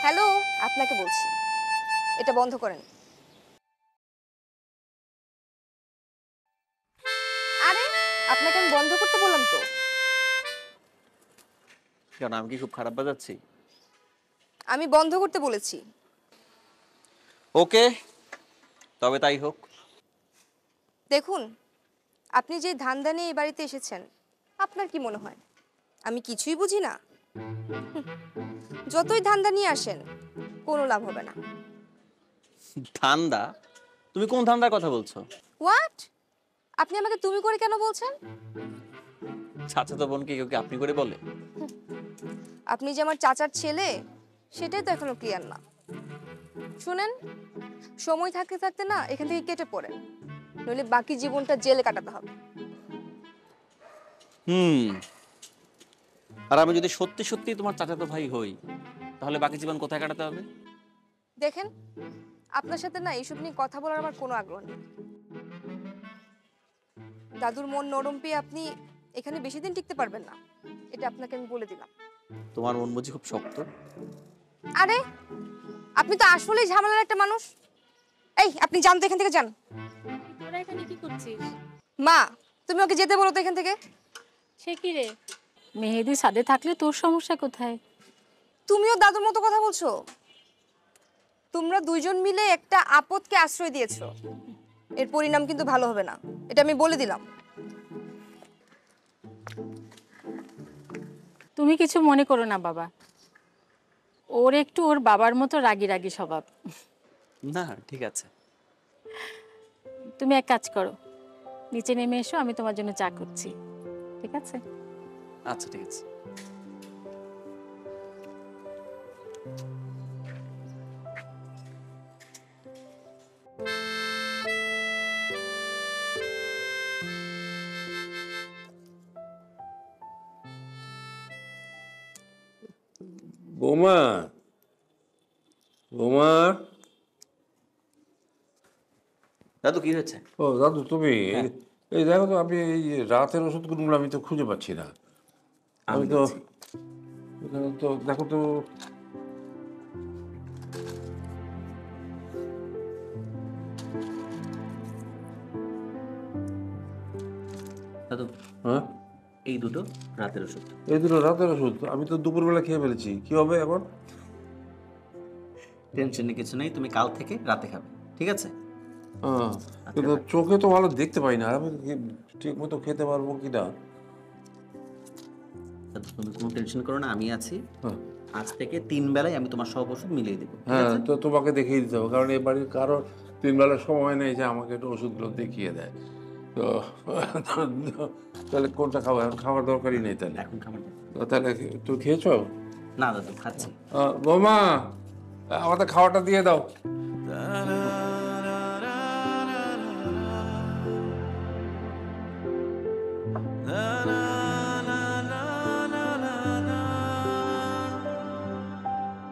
Hello, আপনাকে বলছি, এটা বন্ধ করেন। আরে আপনাকে আমি বন্ধ করতে বললাম তো। কেন, আমি কি খুব খারাপ বাজাচ্ছি? আমি বন্ধ করতে বলেছি। ওকে, তবে তাই হোক। দেখুন, আপনি যে ধান্দা নিয়ে এই বাড়িতে এসেছেন, আপনার কি মনে হয় আমি কিছুই বুঝি না? যতই ধান্দা নিয়ে আসেন, কোনো লাভ হবে না। ধান্দা? তুমি কোন ধান্দার কথা বলছো? হোয়াট? আপনি আমাকে তুমি করে কেন বলছেন? চাচাতো বোনকে কেউ কি আপনি করে বলে? আপনি যে আমার চাচার ছেলে, সেটাই তো এখনো ক্লিয়ার না। শুনেন, সময় থাকতে থাকতে না এখান থেকে কেটে পড়েন, নইলে বাকি জীবনটা জেলে কাটাতে হবে। আর আমি যদি সত্যি সত্যি তোমার চাচাতো ভাই হই, তাহলে বাকি জীবন কোথায় কাটাতে হবে? দেখেন, আপনার সাথে না এইসব নিয়ে কথা বলার আমার কোনো আগ্রহ নেই। দাদুর মন নরম পেয়ে আপনি এখানে বেশি দিন টিকতে পারবেন না, এটা আপনাকে আমি বলে দিলাম। তোমার মন বুঝি খুব শক্ত? আরে আপনি তো আসলেই ঝামেলার একটা মানুষ। এই আপনি যান তো এখান থেকে, যান। তোরা এখানে কি করছিস? মা, তুমি ওকে যেতে বলো তো এখান থেকে। সে কি রে, মেহেদি সাথে থাকলে তোর সমস্যা কোথায়? তুমিও দাদুর মতো কথা বলছো। তোমরা দুইজন মিলে একটা আপদকে আশ্রয় দিয়েছো, এর পরিণাম কিন্তু ভালো হবে না, এটা আমি বলে দিলাম। তুমি কিছু মনে করো না বাবা, ওর একটু ওর বাবার মতো রাগী রাগী স্বভাব। না, ঠিক আছে। তুমি এক কাজ করো, নিচে নেমে এসো, আমি তোমার জন্য চা করছি, ঠিক আছে? আচ্ছা, ঠিক আছে। বৌমা, বৌমা। দাদু, কি হয়েছে? ও দাদু, তুমি এই দেখো তো, আমি এই রাতের ওষুধগুলো আমি তো খুঁজে পাচ্ছি না। আমি তো এখানে তো দেখো তো। দাদু, হ্যাঁ, এই দুটো রাতের ওষুধ। এই দুটো রাতের ওষুধ আমি তো দুপুরবেলা খেয়ে ফেলেছি, কি হবে এখন? টেনশনের কিছু নেই, তুমি কাল থেকে রাতে খাবে, ঠিক আছে? হ্যাঁ, কিন্তু চোখে তো ভালো দেখতে পাই না, আমি ঠিক মতো খেতে পারবো কি না। দাদু, তুমি কোনো টেনশন করো না, আমি আছি। হ্যাঁ, আজ থেকে 3 বেলায় আমি তোমার সব ওষুধ মিলিয়ে দেবো, ঠিক হ্যাঁ, আছে? তো তোমাকে দেখিয়ে দিতে হবে, কারণ এই বাড়ির কারো 3 বেলার সময় নেই যে আমাকে একটু ওষুধগুলো দেখিয়ে দেয়। তো তাহলে কোনটা খাবো? এখন খাওয়ার দরকারই নেই তাহলে। এখন খাবার দাও। তো তাহলে তুই খেয়েছো? না দাদু, খাচ্ছি। বৌমা, আমাদের খাওয়াটা দিয়ে দাও। na na